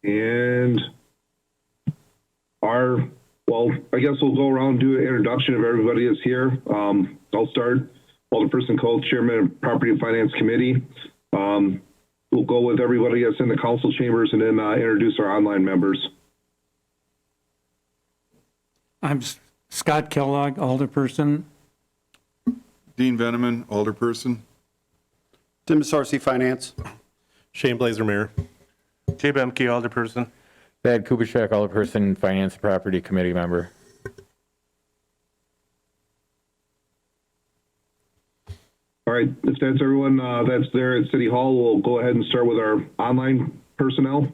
And I guess we'll go around and do an introduction of everybody that's here. I'll start. Alderperson Cole, Chairman of Property and Finance Committee. We'll go with everybody that's in the council chambers and then introduce our online members. I'm Scott Kellogg, Alderperson. Dean Veneman, Alderperson. Tim Sorcy, Finance. Shane Blazer, Mayor. Jay Bemke, Alderperson. Thad Kubitschek, Alderperson, Finance and Property Committee member. All right, if that's everyone that's there at City Hall, we'll go ahead and start with our online personnel.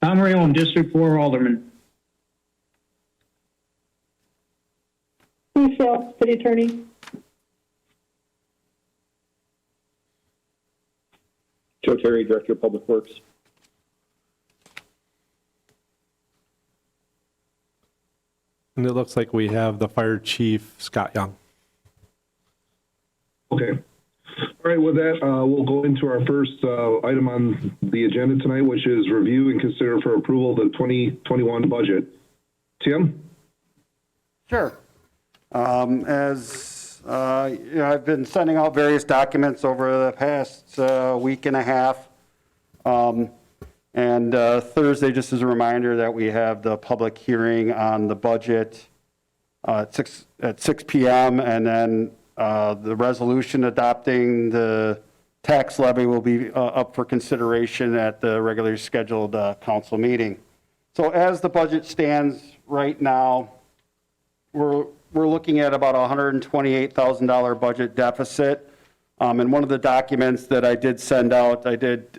Tom Rayon, District 4 Alderman. Michelle, City Attorney. Joe Terry, Director of Public Works. And it looks like we have the Fire Chief, Scott Young. Okay. All right, with that, we'll go into our first item on the agenda tonight, which is review and consider for approval the 2021 budget. Tim? Sure. I've been sending out various documents over the past week and a half. Thursday, just as a reminder that we have the public hearing on the budget at 6 p.m. and then the resolution adopting the tax levy will be up for consideration at the regularly scheduled council meeting. So as the budget stands right now, we're looking at about $128,000 budget deficit. And one of the documents that I did send out, I did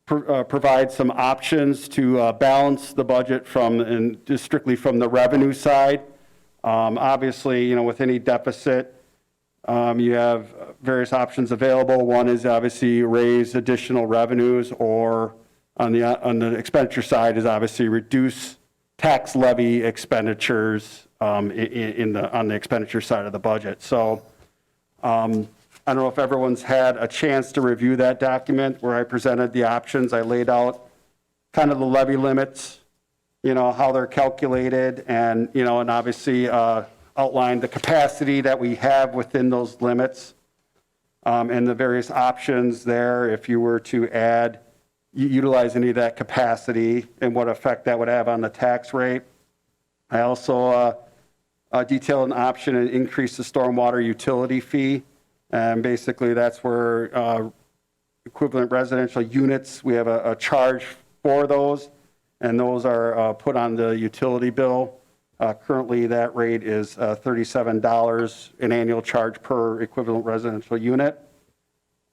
provide some options to balance the budget just strictly from the revenue side. Obviously, with any deficit, you have various options available. One is obviously raise additional revenues, or on the expenditure side is obviously reduce tax levy expenditures on the expenditure side of the budget. So I don't know if everyone's had a chance to review that document where I presented the options. I laid out kind of the levy limits, how they're calculated, and obviously outlined the capacity that we have within those limits, and the various options there if you were to utilize any of that capacity and what effect that would have on the tax rate. I also detailed an option and increase the stormwater utility fee. And basically that's where equivalent residential units, we have a charge for those, and those are put on the utility bill. Currently that rate is $37 an annual charge per equivalent residential unit.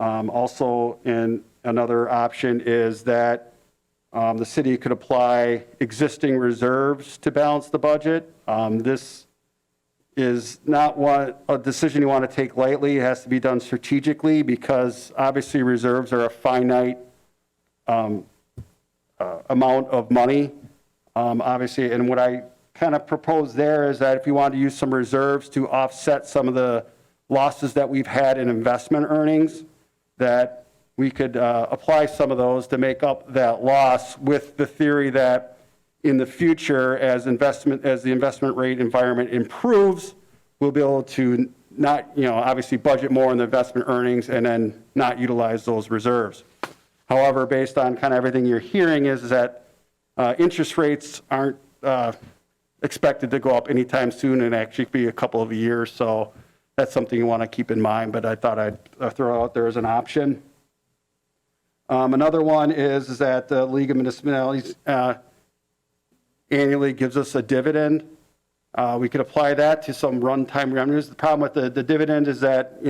Also, in another option is that the city could apply existing reserves to balance the budget. This is not a decision you want to take lightly. It has to be done strategically because obviously reserves are a finite amount of money. Obviously, and what I kind of propose there is that if you want to use some reserves to offset some of the losses that we've had in investment earnings, that we could apply some of those to make up that loss, with the theory that in the future, as the investment rate environment improves, we'll be able to not, obviously budget more in the investment earnings and then not utilize those reserves. However, based on kind of everything you're hearing is that interest rates aren't expected to go up anytime soon, and actually be a couple of years. So that's something you want to keep in mind, but I thought I'd throw out there as an option. Another one is that the League of Municipalities annually gives us a dividend. We could apply that to some runtime revenues. The problem with the dividend is that,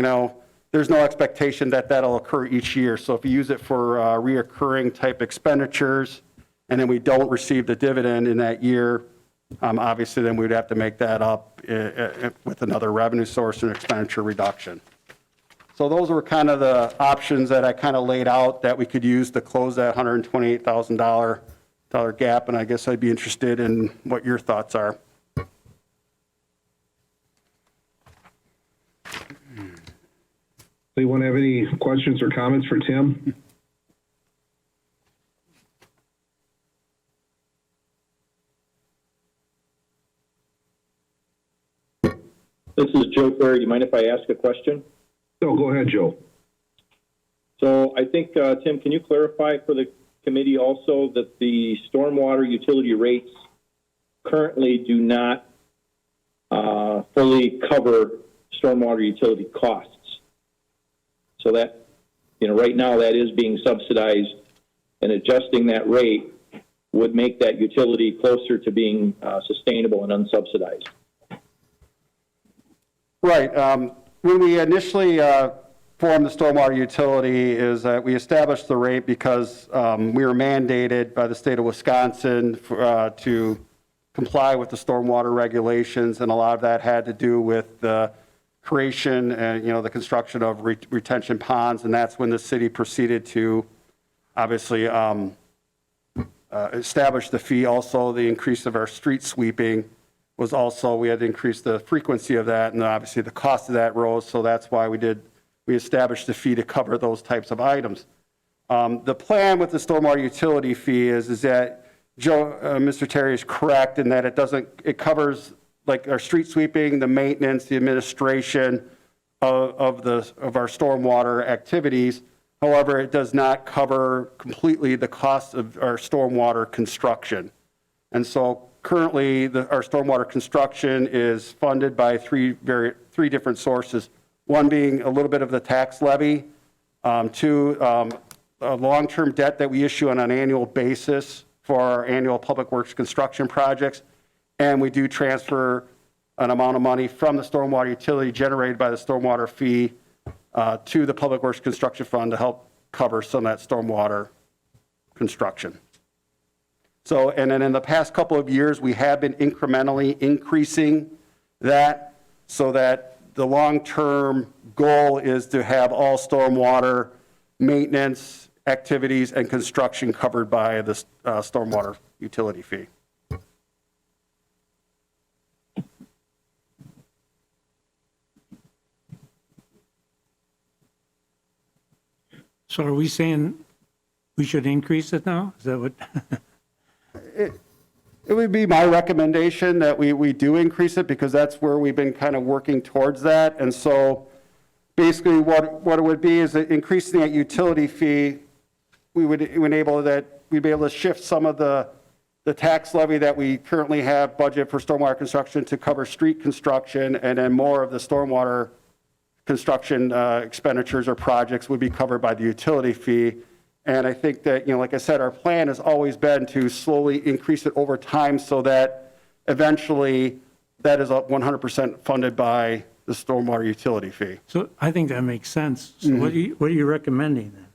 there's no expectation that that'll occur each year. So if you use it for reoccurring type expenditures, and then we don't receive the dividend in that year, obviously then we'd have to make that up with another revenue source and expenditure reduction. So those were kind of the options that I kind of laid out that we could use to close that $128,000 gap, and I guess I'd be interested in what your thoughts are. Anyone have any questions or comments for Tim? This is Joe Ferry. Do you mind if I ask a question? No, go ahead, Joe. So I think, Tim, can you clarify for the committee also that the stormwater utility rates currently do not fully cover stormwater utility costs? So that, right now that is being subsidized, and adjusting that rate would make that utility closer to being sustainable and unsubsidized. Right. When we initially formed the stormwater utility is that we established the rate because we were mandated by the state of Wisconsin to comply with the stormwater regulations, and a lot of that had to do with the creation and, the construction of retention ponds, and that's when the city proceeded to obviously establish the fee. Also, the increase of our street sweeping was also, we had to increase the frequency of that, and obviously the cost of that rose, so that's why we established the fee to cover those types of items. The plan with the stormwater utility fee is that Mr. Terry is correct in that it covers like our street sweeping, the maintenance, the administration of our stormwater activities. However, it does not cover completely the cost of our stormwater construction. And so currently, our stormwater construction is funded by three different sources. One being a little bit of the tax levy, two, a long-term debt that we issue on an annual basis for our annual public works construction projects, and we do transfer an amount of money from the stormwater utility generated by the stormwater fee to the public works construction fund to help cover some of that stormwater construction. So, and then in the past couple of years, we have been incrementally increasing that so that the long-term goal is to have all stormwater maintenance activities and construction covered by the stormwater utility fee. So are we saying we should increase it now? Is that what? It would be my recommendation that we do increase it because that's where we've been kind of working towards that. And so basically what it would be is that increasing that utility fee, we'd be able to shift some of the tax levy that we currently have budget for stormwater construction to cover street construction, and then more of the stormwater construction expenditures or projects would be covered by the utility fee. And I think that, like I said, our plan has always been to slowly increase it over time so that eventually that is 100% funded by the stormwater utility fee. So I think that makes sense. So what are you recommending then?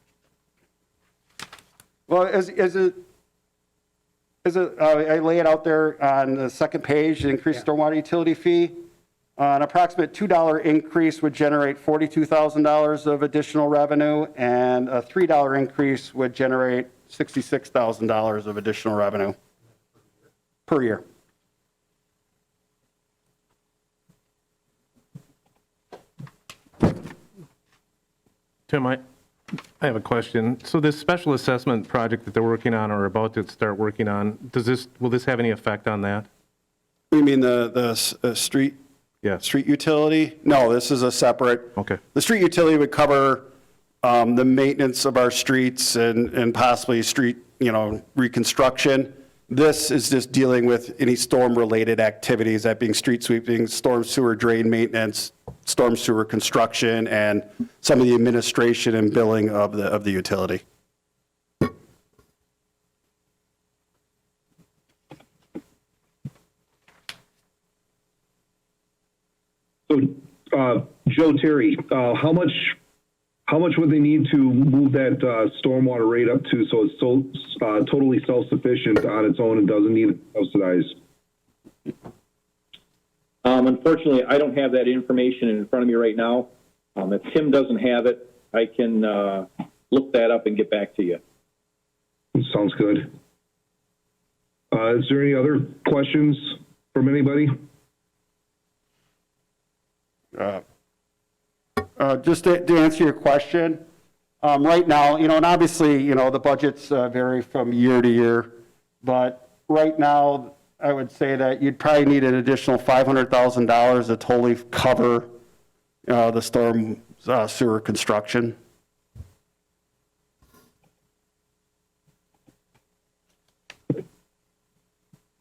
Well, I lay it out there on the second page, the increased stormwater utility fee. An approximate $2 increase would generate $42,000 of additional revenue, and a $3 increase would generate $66,000 of additional revenue per year. Tim, I have a question. So this special assessment project that they're working on or about to start working on, will this have any effect on that? You mean the street? Yes. Street utility? No, this is a separate. Okay. The street utility would cover the maintenance of our streets and possibly street, reconstruction. This is just dealing with any storm-related activities, that being street sweeping, storm sewer drain maintenance, storm sewer construction, and some of the administration and billing of the utility. So, Joe Terry, how much would they need to move that stormwater rate up to so it's totally self-sufficient on its own and doesn't need subsidized? Unfortunately, I don't have that information in front of me right now. If Tim doesn't have it, I can look that up and get back to you. Sounds good. Is there any other questions from anybody? Just to answer your question, right now, and obviously, the budgets vary from year to year, but right now, I would say that you'd probably need an additional $500,000 to totally cover the storm sewer construction.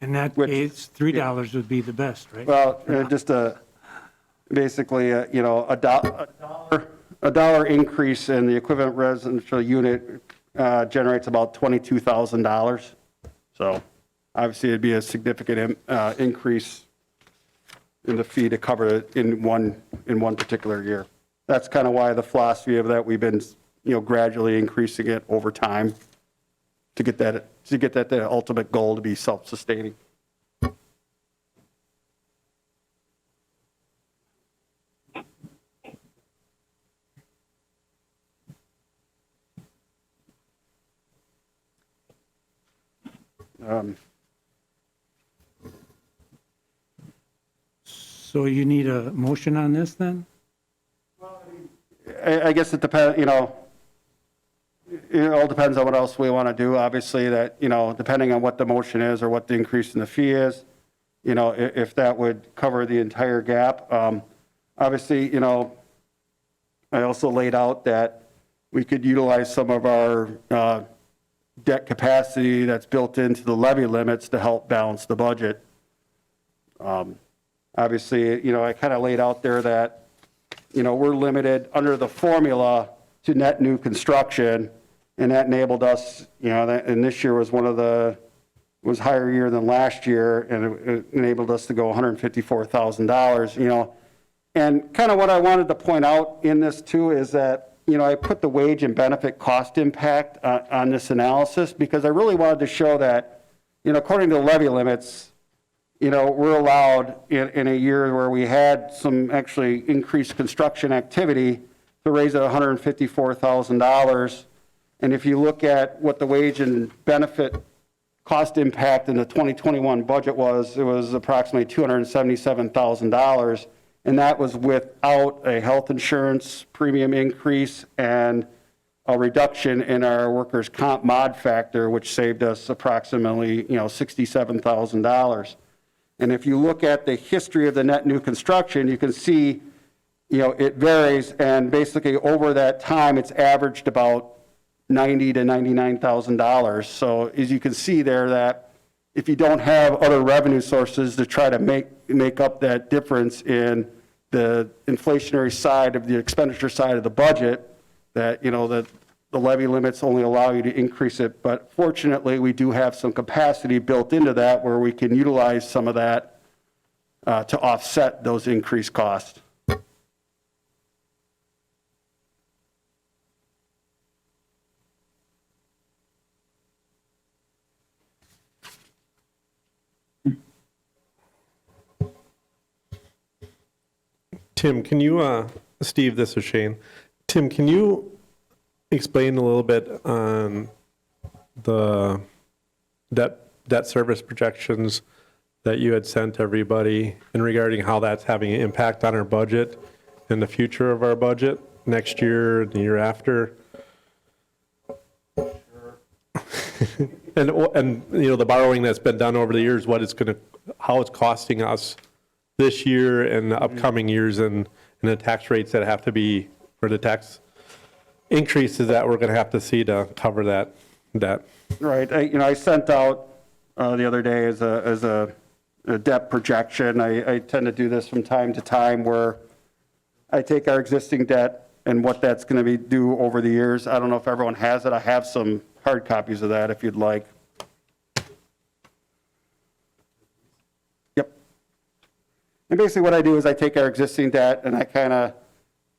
In that Which- case, $3 would be the best, right? Well, just basically, a dollar increase in the equivalent residential unit generates about $22,000. So obviously, it'd be a significant increase in the fee to cover it in one particular year. That's kind of why the philosophy of that, we've been, gradually increasing it over time to get that the ultimate goal to be self-sustaining. So you need a motion on this then? I guess it depends, it all depends on what else we want to do. Obviously, that, depending on what the motion is or what the increase in the fee is, if that would cover the entire gap. Obviously, I also laid out that we could utilize some of our debt capacity that's built into the levy limits to help balance the budget. Obviously, I kind of laid out there that, we're limited under the formula to net new construction, and that enabled us, and this year was was higher year than last year, and it enabled us to go $154,000, And kind of what I wanted to point out in this too is that, I put the wage and benefit cost impact on this analysis because I really wanted to show that, according to the levy limits, we're allowed in a year where we had some actually increased construction activity to raise it $154,000. And if you look at what the wage and benefit cost impact in the 2021 budget was, it was approximately $277,000. And that was without a health insurance premium increase and a reduction in our workers' comp mod factor, which saved us approximately, $67,000. And if you look at the history of the net new construction, you can see, it varies, and basically over that time, it's averaged about $90,000 to $99,000. So as you can see there, that if you don't have other revenue sources to try to make up that difference in the inflationary side of the expenditure side of the budget, that, that the levy limits only allow you to increase it. But fortunately, we do have some capacity built into that where we can utilize some of that to offset those increased costs. Tim, can you, Steve, this is Shane. Tim, can you explain a little bit on the debt service projections that you had sent everybody and regarding how that's having an impact on our budget and the future of our budget next year and the year after? And the borrowing that's been done over the years, how it's costing us this year and the upcoming years, and the tax rates that have to be, or the tax increases that we're going to have to see to cover that debt. Right. I sent out the other day as a debt projection. I tend to do this from time to time where I take our existing debt and what that's going to be due over the years. I don't know if everyone has it. I have some hard copies of that if you'd like. Yep. And basically what I do is I take our existing debt and I kind of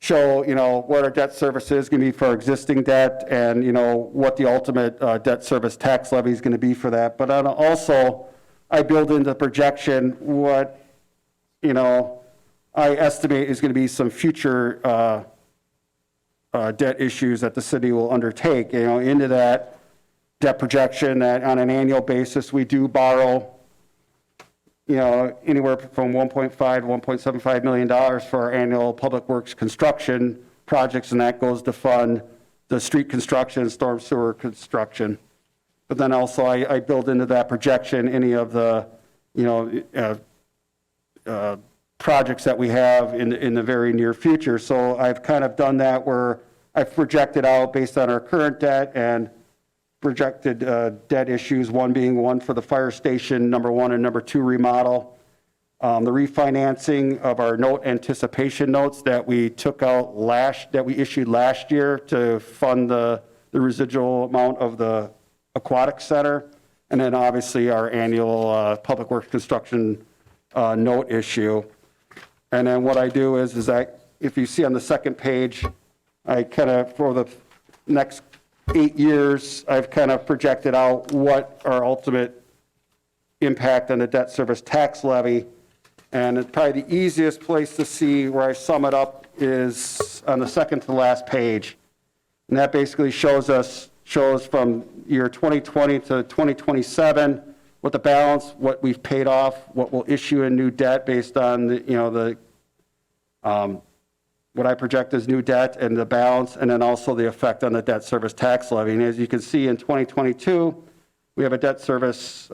show, what our debt service is going to be for our existing debt and, what the ultimate debt service tax levy is going to be for that. But also, I build into the projection what, I estimate is going to be some future debt issues that the city will undertake, into that debt projection that on an annual basis, we do borrow anywhere from $1.5 to $1.75 million for our annual public works construction projects, and that goes to fund the street construction, storm sewer construction. But then also I build into that projection any of the, projects that we have in the very near future. So I've kind of done that where I've projected out based on our current debt and projected debt issues, one for the fire station, number 1, and number 2 remodel. The refinancing of our note anticipation notes that we took out that we issued last year to fund the residual amount of the aquatic center. And then obviously our annual public works construction note issue. And then what I do is if you see on the second page, I kind of, for the next 8 years, I've kind of projected out what our ultimate impact on the debt service tax levy. And it's probably the easiest place to see where I sum it up is on the second to last page. And that basically shows from year 2020 to 2027, what the balance, what we've paid off, what we'll issue in new debt based on what I project as new debt and the balance, and then also the effect on the debt service tax levy. And as you can see in 2022, we have a debt service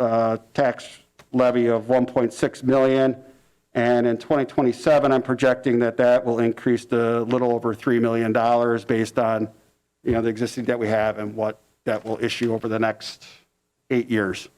tax levy of $1.6 million. And in 2027, I'm projecting that will increase to a little over $3 million based on, the existing debt we have and what that will issue over the next 8 years.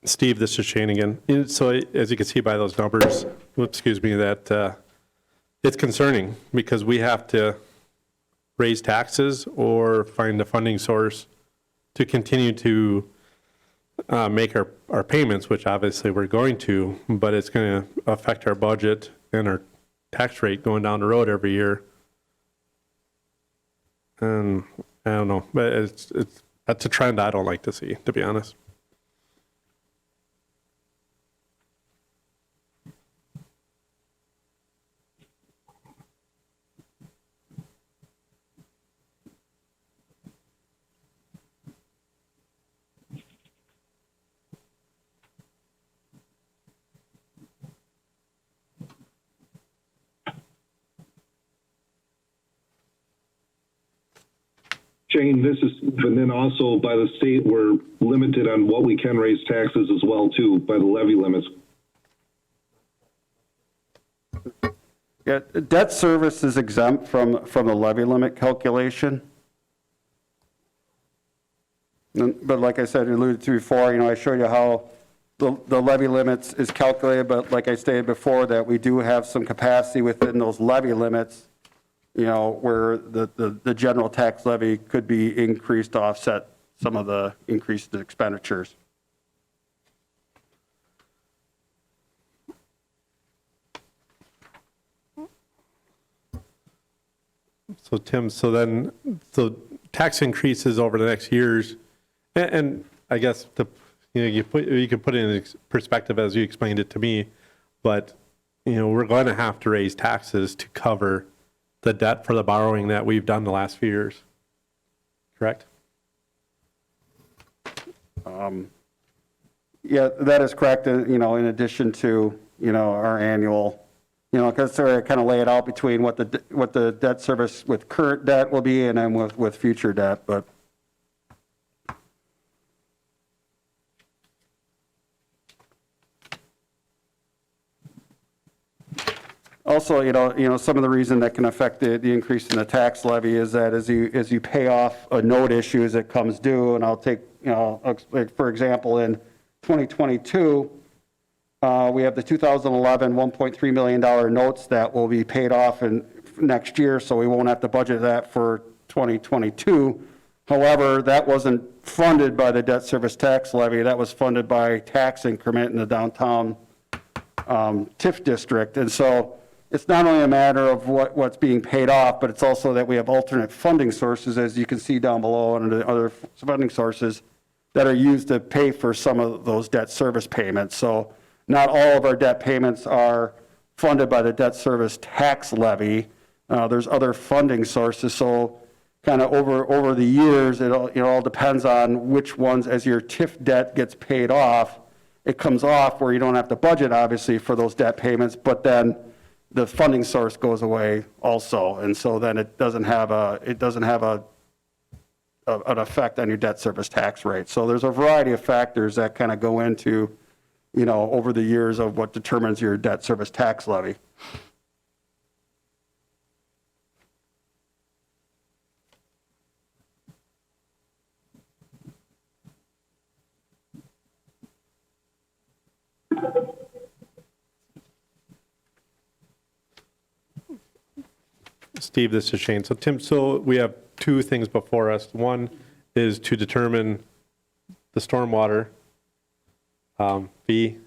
Steve, this is Shane again. So as you can see by those numbers, that it's concerning because we have to raise taxes or find a funding source to continue to make our payments, which obviously we're going to, but it's going to affect our budget and our tax rate going down the road every year. And I don't know, but that's a trend I don't like to see, to be honest. Shane, but then also by the state, we're limited on what we can raise taxes as well too, by the levy limits. Yeah, debt service is exempt from the levy limit calculation. But like I said, alluded to before, I showed you how the levy limits is calculated, but like I stated before, that we do have some capacity within those levy limits, where the general tax levy could be increased to offset some of the increased expenditures. So Tim, so tax increases over the next years, and I guess you can put it in perspective as you explained it to me, but we're going to have to raise taxes to cover the debt for the borrowing that we've done the last few years, correct? Yeah, that is correct. In addition to our annual, because I kind of lay it out between what the debt service with current debt will be and then with future debt, but. Also, some of the reason that can affect the increase in the tax levy is that as you pay off a note issue as it comes due, and I'll take, for example, in 2022, we have the 2011 $1.3 million notes that will be paid off in next year, so we won't have to budget that for 2022. However, that wasn't funded by the debt service tax levy. That was funded by tax increment in the downtown TIF district. And so it's not only a matter of what's being paid off, but it's also that we have alternate funding sources, as you can see down below, under the other funding sources that are used to pay for some of those debt service payments. So not all of our debt payments are funded by the debt service tax levy. There's other funding sources. So kind of over the years, it all depends on which ones, as your TIF debt gets paid off, it comes off where you don't have to budget, obviously, for those debt payments, but then the funding source goes away also. And so then it doesn't have an effect on your debt service tax rate. So there's a variety of factors that kind of go into, over the years of what determines your debt service tax levy. Steve, this is Shane. So Tim, we have two things before us. One is to determine the stormwater fee,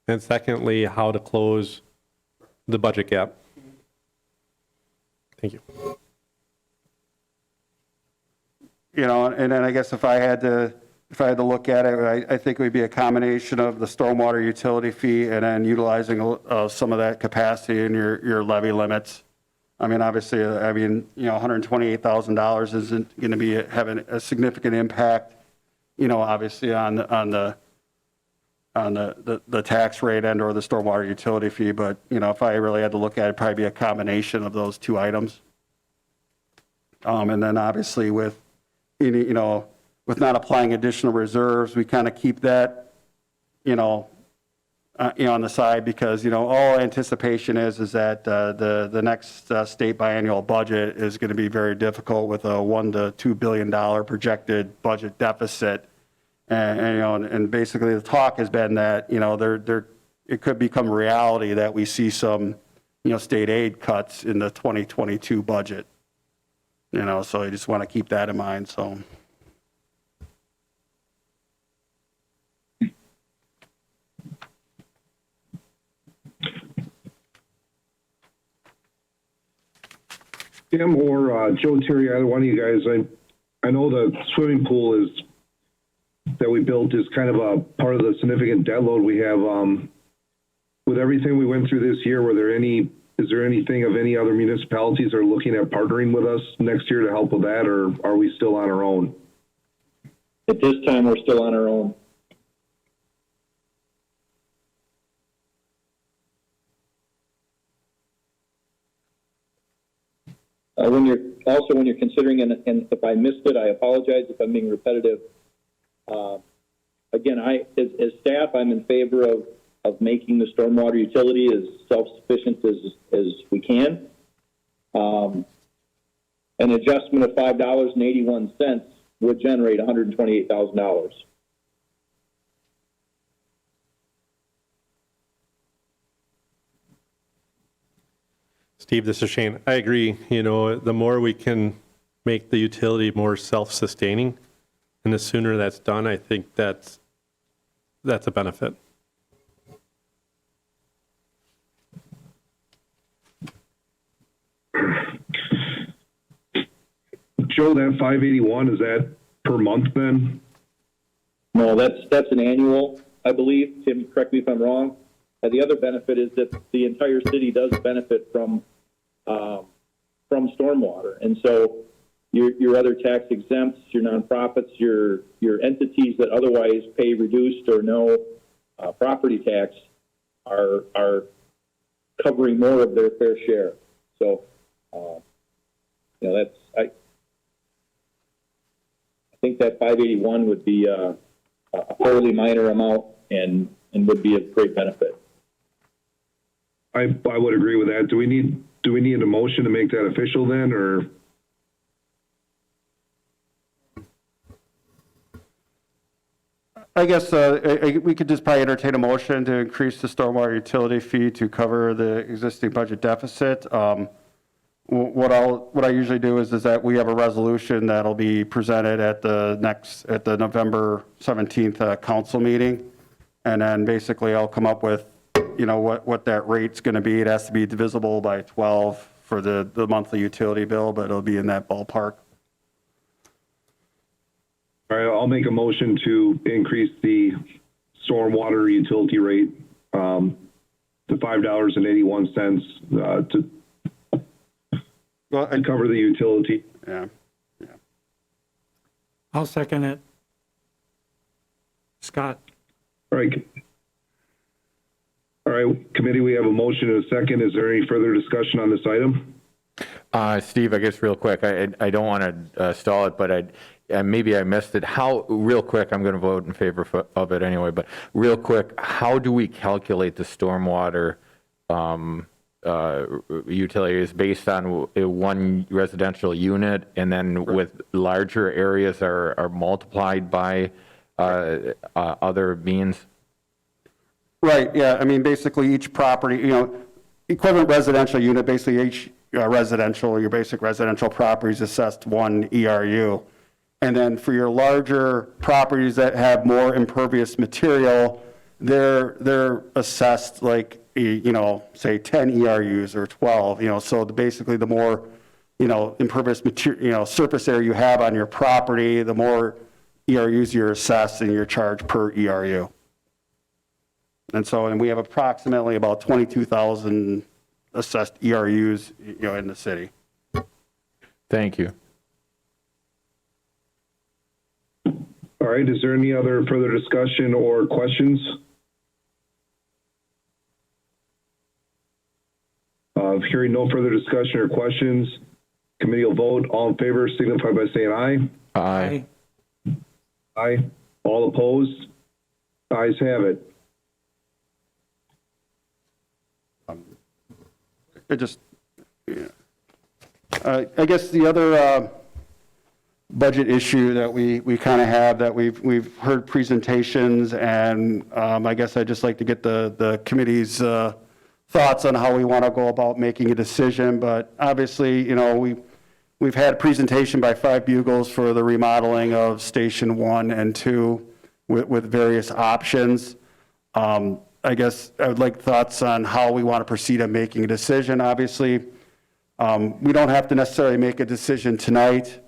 and secondly, how to close the budget gap. Thank you. And then I guess if I had to look at it, I think it would be a combination of the stormwater utility fee and then utilizing some of that capacity in your levy limits. I mean, obviously, $128,000 isn't going to be having a significant impact, obviously on the tax rate and or the stormwater utility fee. But, if I really had to look at it, it'd probably be a combination of those two items. And then obviously with not applying additional reserves, we kind of keep that, on the side, because, all anticipation is that the next state biannual budget is going to be very difficult with a $1 to $2 billion projected budget deficit. And basically the talk has been that, it could become reality that we see some, state aid cuts in the 2022 budget. So I just want to keep that in mind, so. Tim or Joe, Terry, either one of you guys, I know the swimming pool that we built is kind of a part of the significant debt load we have. With everything we went through this year, is there anything of any other municipalities that are looking at partnering with us next year to help with that, or are we still on our own? At this time, we're still on our own. When you're considering, and if I missed it, I apologize if I'm being repetitive. Again, as staff, I'm in favor of making the stormwater utility as self-sufficient as we can. An adjustment of $5.81 would generate $128,000. Steve, this is Shane. I agree. The more we can make the utility more self-sustaining, and the sooner that's done, I think that's a benefit. Joe, that 581, is that per month then? No, that's an annual, I believe. Tim, correct me if I'm wrong. The other benefit is that the entire city does benefit from stormwater, and so your other tax exempts, your nonprofits, your entities that otherwise pay reduced or no property tax are covering more of their fair share. So, I think that 581 would be a fairly minor amount and would be of great benefit. I would agree with that. Do we need a motion to make that official then, or? I guess we could just probably entertain a motion to increase the stormwater utility fee to cover the existing budget deficit. What I usually do is that we have a resolution that'll be presented at the November 17th council meeting, and then basically I'll come up with you know, what that rate's going to be. It has to be divisible by 12 for the monthly utility bill, but it'll be in that ballpark. All right, I'll make a motion to increase the stormwater utility rate to $5.81 Well, to cover the utility. yeah. I'll second it. Scott? All right. All right, committee, we have a motion and a second. Is there any further discussion on this item? Steve, I guess real quick, I don't want to stall it, but maybe I missed it. How, real quick, I'm going to vote in favor of it anyway, but real quick, how do we calculate the stormwater utilities based on one residential unit, and then with larger areas are multiplied by other means? Right, yeah, I mean, basically each property, you know, equivalent residential unit, basically each residential, your basic residential property is assessed 1 ERU. And then for your larger properties that have more impervious material, they're assessed like, you know, say 10 ERUs or 12, you know, so basically the more, you know, impervious material, you know, surface area you have on your property, the more ERUs you're assessed and you're charged per ERU. And so, and we have approximately about 22,000 assessed ERUs, you know, in the city. Thank you. All right, is there any other further discussion or questions? Hearing no further discussion or questions, committee will vote. All in favor signify by saying aye. Aye. Aye. All opposed? Ayes have it. It just, yeah. I guess the other budget issue that we kind of have, that we've heard presentations, and I guess I'd just like to get the committee's thoughts on how we want to go about making a decision. But obviously, you know, we've had a presentation by 5 Bugles for the remodeling of Station 1 and 2 with various options. I guess I would like thoughts on how we want to proceed on making a decision. Obviously, we don't have to necessarily make a decision tonight,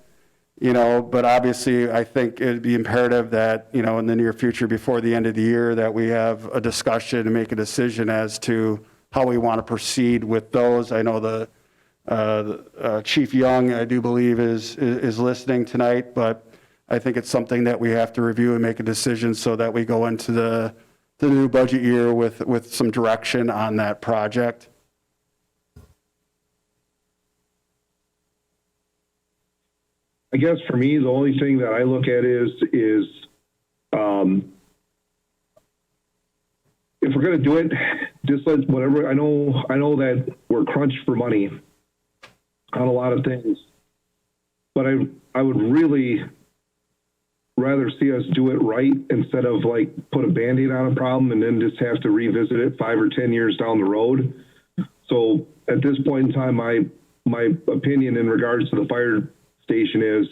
you know, but obviously I think it'd be imperative that, you know, in the near future, before the end of the year, that we have a discussion and make a decision as to how we want to proceed with those. I know the Chief Young, I do believe, is listening tonight, but I think it's something that we have to review and make a decision so that we go into the new budget year with some direction on that project. I guess for me, the only thing that I look at is if we're going to do it, just let whatever. I know that we're crunched for money on a lot of things, but I would really rather see us do it right instead of like put a Band-Aid on a problem and then just have to revisit it 5 or 10 years down the road. So at this point in time, my opinion in regards to the fire station is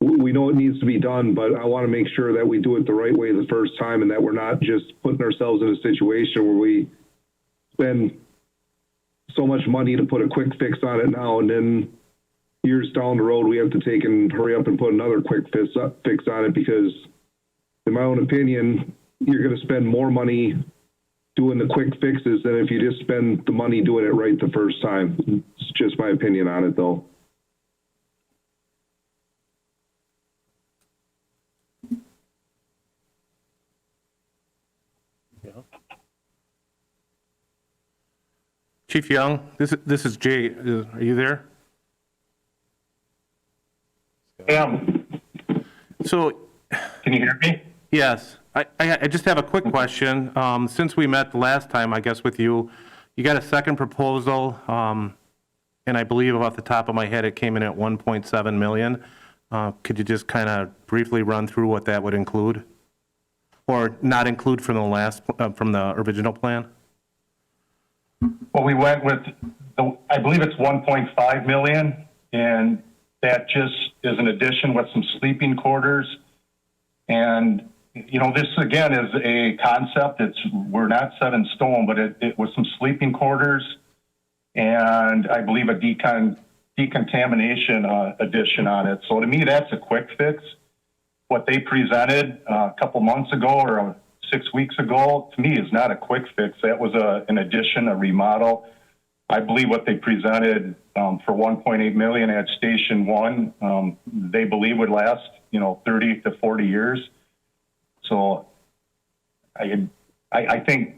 we know it needs to be done, but I want to make sure that we do it the right way the first time and that we're not just putting ourselves in a situation where we spend so much money to put a quick fix on it now, and then years down the road we have to take and hurry up and put another quick fix on it, because in my own opinion, you're going to spend more money doing the quick fixes than if you just spend the money doing it right the first time. It's just my opinion on it, though. Chief Young, this is Jay. Are you there? Yeah, So, can you hear me? yes, I just have a quick question. Since we met the last time, I guess, with you, you got a second proposal, and I believe off the top of my head, it came in at 1.7 million. Could you just kind of briefly run through what that would include? Or not include from the original plan? Well, we went with, I believe it's 1.5 million, and that just is an addition with some sleeping quarters and this again is a concept. We're not set in stone, but it was some sleeping quarters and I believe a decontamination addition on it. So to me, that's a quick fix. What they presented a couple months ago or 6 weeks ago, to me, is not a quick fix. That was an addition, a remodel. I believe what they presented for 1.8 million at Station 1, they believe would last, 30 to 40 years. So I think,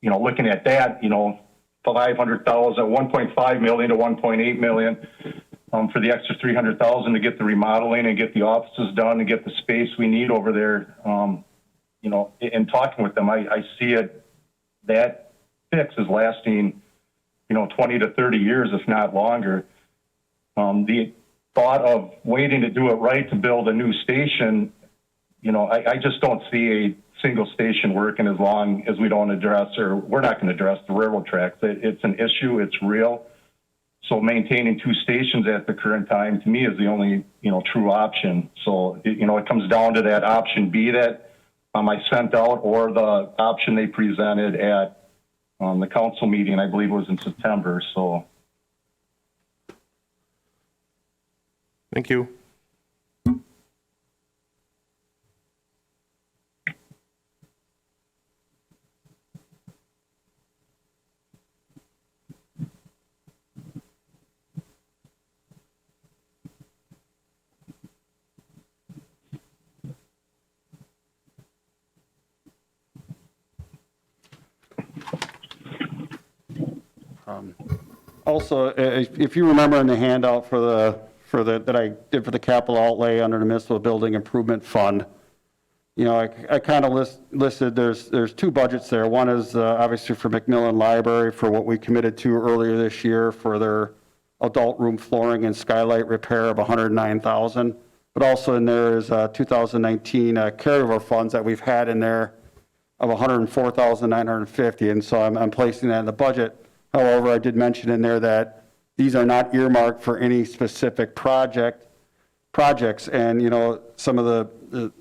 looking at that, 500,000, 1.5 million to 1.8 million for the extra 300,000 to get the remodeling and get the offices done and get the space we need over there. In talking with them, I see that fix is lasting, 20 to 30 years, if not longer. The thought of waiting to do it right to build a new station, I just don't see a single station working as long as we don't address, or we're not going to address the railroad tracks. It's an issue. It's real. So maintaining 2 stations at the current time, to me, is the only, true option. So, it comes down to that option B that I sent out, or the option they presented at the council meeting, I believe it was in September. So. Thank you. Also, if you remember in the handout that I did for the capital outlay under the municipal building improvement fund, I kind of listed, there's 2 budgets there. One is obviously for McMillan Library for what we committed to earlier this year for their adult room flooring and skylight repair of $109,000. But also in there is 2019 carryover funds that we've had in there of $104,950, and so I'm placing that in the budget. However, I did mention in there that these are not earmarked for any specific projects, and some of the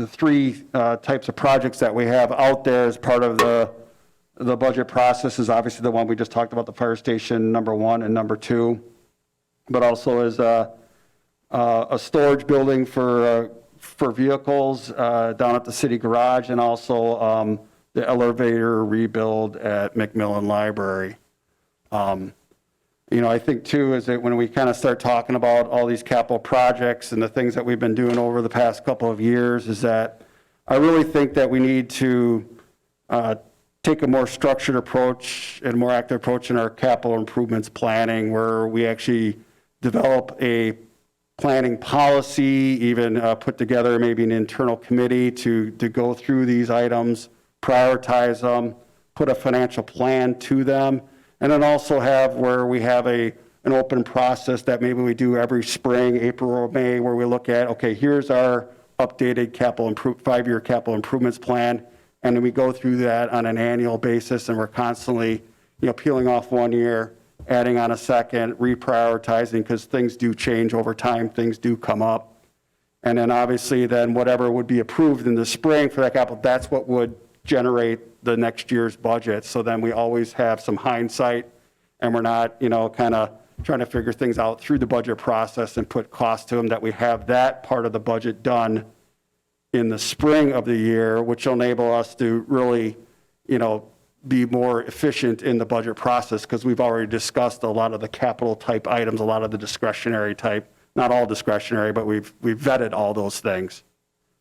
3 types of projects that we have out there as part of the budget process is obviously the one we just talked about, the fire station number 1 and number 2, but also is a storage building for vehicles down at the city garage, and also the elevator rebuild at McMillan Library. I think too is that when we kind of start talking about all these capital projects and the things that we've been doing over the past couple of years, is that I really think that we need to take a more structured approach and more active approach in our capital improvements planning, where we actually develop a planning policy, even put together maybe an internal committee to go through these items, prioritize them, put a financial plan to them, and then also have where we have an open process that maybe we do every spring, April or May, where we look at, okay, here's our updated 5-year capital improvements plan, and then we go through that on an annual basis, and we're constantly, peeling off 1 year, adding on a second, reprioritizing, because things do change over time, things do come up. And then obviously then whatever would be approved in the spring for that capital, that's what would generate the next year's budget. So then we always have some hindsight, and we're not, kind of trying to figure things out through the budget process and put costs to them, that we have that part of the budget done in the spring of the year, which will enable us to really, be more efficient in the budget process, because we've already discussed a lot of the capital type items, a lot of the discretionary type, not all discretionary, but we've vetted all those things.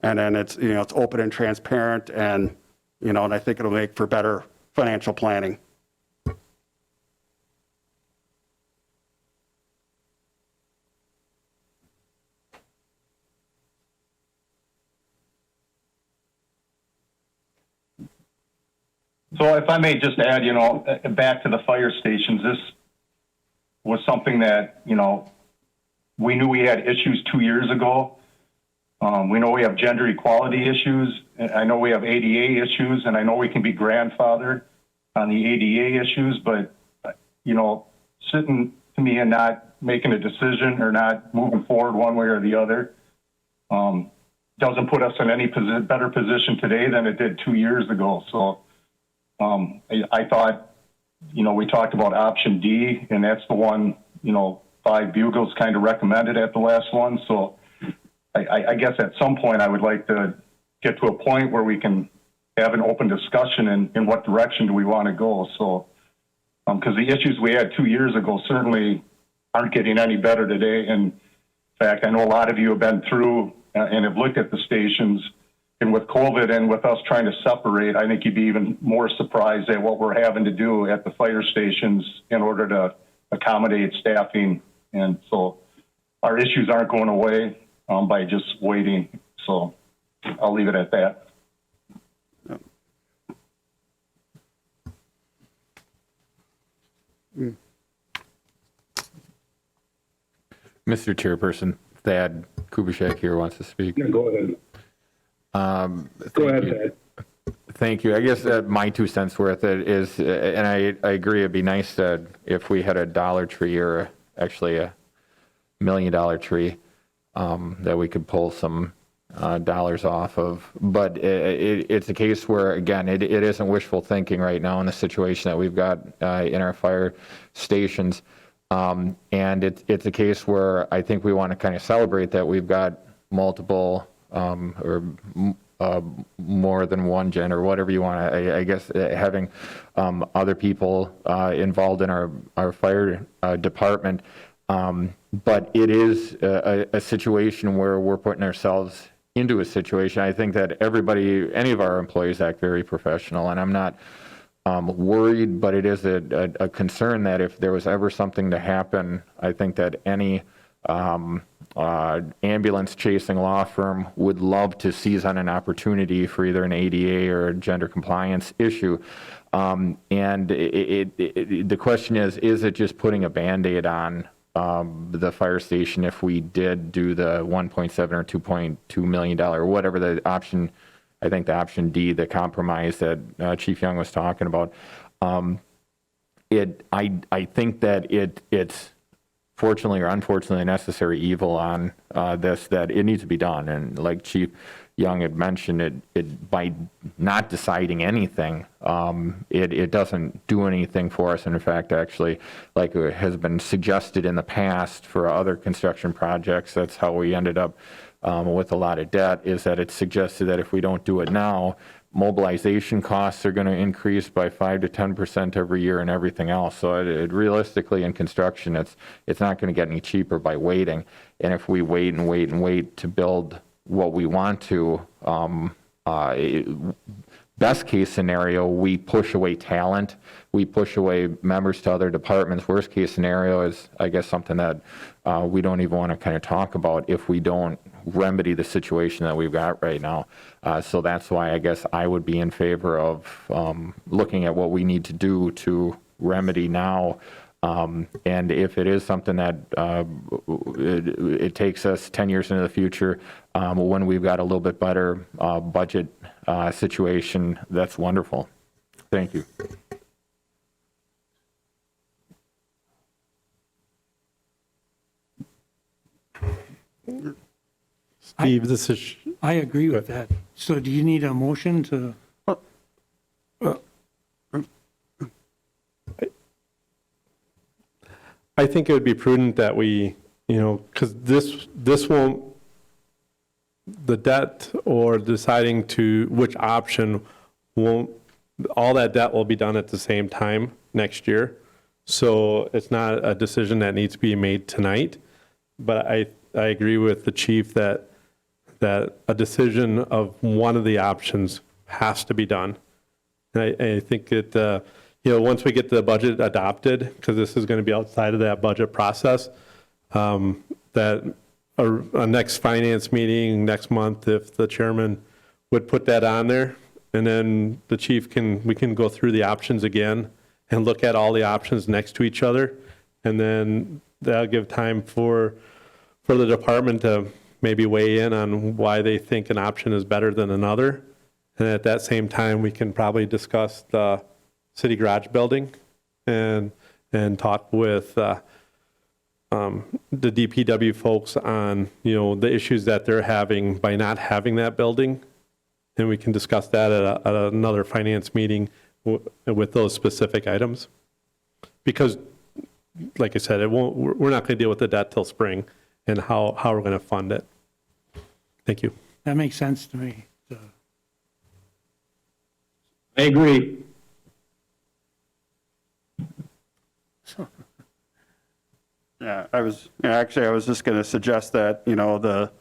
And then it's, it's open and transparent, and, and I think it'll make for better financial planning. So if I may just add, back to the fire stations, this was something that, we knew we had issues 2 years ago. We know we have gender equality issues. I know we have ADA issues, and I know we can be grandfathered on the ADA issues, but, sitting to me and not making a decision or not moving forward one way or the other, doesn't put us in any better position today than it did 2 years ago. So I thought, we talked about option D, and that's the one, 5 Bugles kind of recommended at the last one. So I guess at some point I would like to get to a point where we can have an open discussion in what direction do we want to go. So, because the issues we had 2 years ago certainly aren't getting any better today. And in fact, I know a lot of you have been through and have looked at the stations, and with COVID and with us trying to separate, I think you'd be even more surprised at what we're having to do at the fire stations in order to accommodate staffing. And so our issues aren't going away by just waiting. So I'll leave it at that. Mr. Chairperson, Thad Kubaschek here wants to speak. Yeah, go ahead. Go ahead, Ted. Thank you. I guess my 2 cents worth it is, and I agree, it'd be nice that if we had a Dollar Tree or actually a $1 million tree, that we could pull some dollars off of. But it's a case where, again, it isn't wishful thinking right now in the situation that we've got in our fire stations. And it's a case where I think we want to kind of celebrate that we've got multiple or more than one gender, whatever you want to, I guess, having other people involved in our fire department. But it is a situation where we're putting ourselves into a situation. I think that any of our employees act very professional, and I'm not worried, but it is a concern that if there was ever something to happen, I think that any ambulance chasing law firm would love to seize on an opportunity for either an ADA or a gender compliance issue. And the question is it just putting a Band-Aid on the fire station if we did do the 1.7 or $2.2 million, or whatever the option, I think the option D, the compromise that Chief Young was talking about. I think that it's fortunately or unfortunately a necessary evil on this, that it needs to be done. And like Chief Young had mentioned, it by not deciding anything, it doesn't do anything for us. And in fact, actually, like it has been suggested in the past for other construction projects, that's how we ended up with a lot of debt, is that it's suggested that if we don't do it now, mobilization costs are going to increase by 5 to 10% every year and everything else. So it realistically in construction, it's not going to get any cheaper by waiting. And if we wait and wait and wait to build what we want to, best case scenario, we push away talent, we push away members to other departments. Worst case scenario is, I guess, something that we don't even want to kind of talk about if we don't remedy the situation that we've got right now. So that's why I guess I would be in favor of looking at what we need to do to remedy now. And if it is something that it takes us 10 years into the future, when we've got a little bit better budget situation, that's wonderful. Thank you. Steve, this is, I agree with that. So do you need a motion to? I think it would be prudent that we, because this won't, the debt or deciding to which option won't, all that debt will be done at the same time next year. So it's not a decision that needs to be made tonight. But I agree with the chief that a decision of one of the options has to be done. And I think that, once we get the budget adopted, because this is going to be outside of that budget process, that a next finance meeting next month, if the chairman would put that on there, and then the chief we can go through the options again and look at all the options next to each other, and then that'll give time for the department to maybe weigh in on why they think an option is better than another. And at that same time, we can probably discuss the city garage building and talk with the DPW folks on, the issues that they're having by not having that building. And we can discuss that at another finance meeting with those specific items. Because, like I said, we're not going to deal with the debt till spring and how we're going to fund it. Thank you. That makes sense to me. So, I agree. Yeah, I was just going to suggest that, the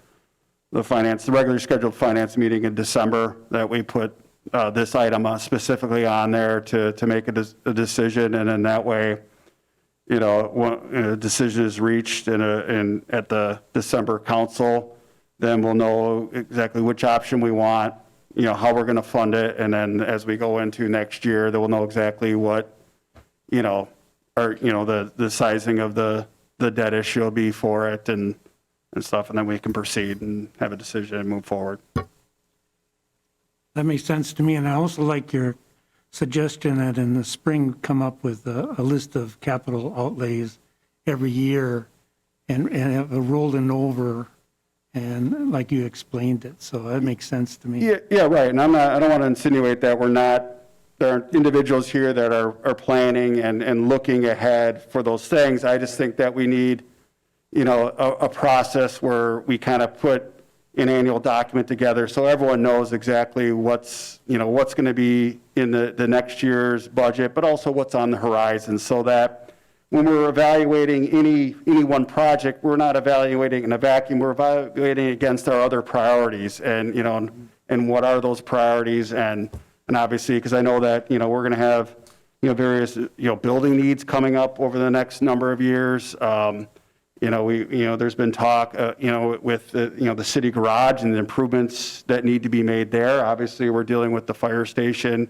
regular scheduled finance meeting in December, that we put this item specifically on there to make a decision, and then that way, when a decision is reached at the December council, then we'll know exactly which option we want, how we're going to fund it, and then as we go into next year, then we'll know exactly what, the sizing of the debt issue will be for it and stuff, and then we can proceed and have a decision and move forward. that makes sense to me, and I also like your suggestion that in the spring come up with a list of capital outlays every year and have it rolling over, and like you explained it, so that makes sense to me. Yeah, right, and I don't want to insinuate that there are individuals here that are planning and looking ahead for those things. I just think that we need, a process where we kind of put an annual document together so everyone knows exactly what's going to be in the next year's budget, but also what's on the horizon, so that when we're evaluating any one project, we're not evaluating in a vacuum, we're evaluating against our other priorities, and, and what are those priorities, and obviously, because I know that, we're going to have, various, building needs coming up over the next number of years. There's been talk, with the city garage and the improvements that need to be made there. Obviously, we're dealing with the fire station.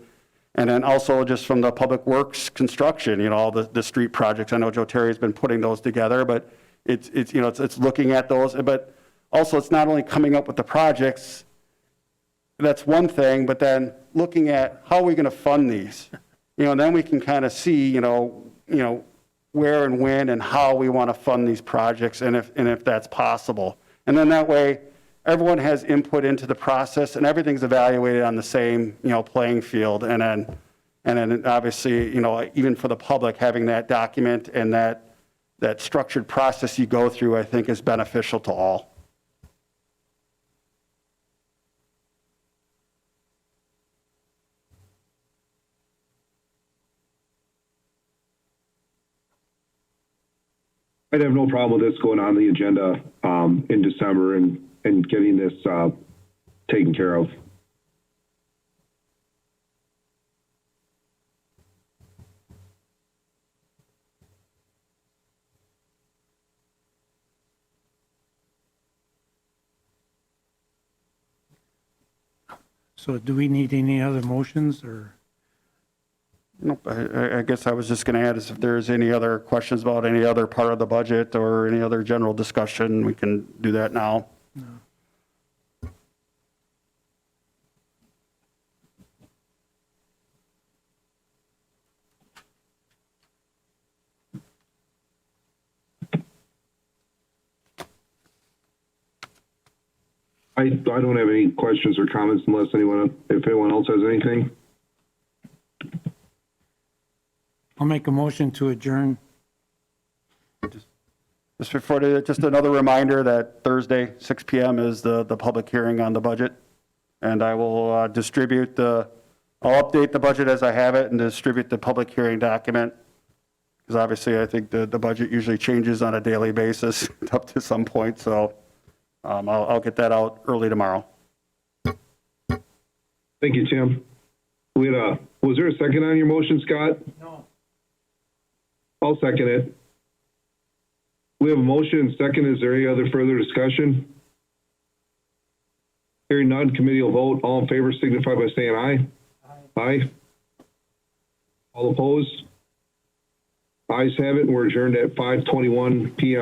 And then also just from the public works construction, all the street projects. I know Joe Terry's been putting those together, but it's looking at those. But also, it's not only coming up with the projects, that's one thing, but then looking at how are we going to fund these? And then we can kind of see, where and when and how we want to fund these projects, and if that's possible. And then that way, everyone has input into the process, and everything's evaluated on the same, playing field. And then obviously, even for the public, having that document and that structured process you go through, I think is beneficial to all. I'd have no problem with this going on the agenda in December and getting this taken care of. So do we need any other motions, or? Nope, I guess I was just going to add is if there's any other questions about any other part of the budget or any other general discussion, we can do that now. No. I don't have any questions or comments unless if anyone else has anything. I'll make a motion to adjourn. Just another reminder that Thursday, 6 PM is the public hearing on the budget. And I will I'll update the budget as I have it and distribute the public hearing document. Because obviously I think the budget usually changes on a daily basis up to some point. So I'll get that out early tomorrow. Thank you, Tim. Was there a second on your motion, Scott? No. I'll second it. We have a motion and second. Is there any other further discussion? Hearing none, committee will vote. All in favor signify by saying aye. Aye. All opposed? Ayes have it, and we're adjourned at 5:21 PM.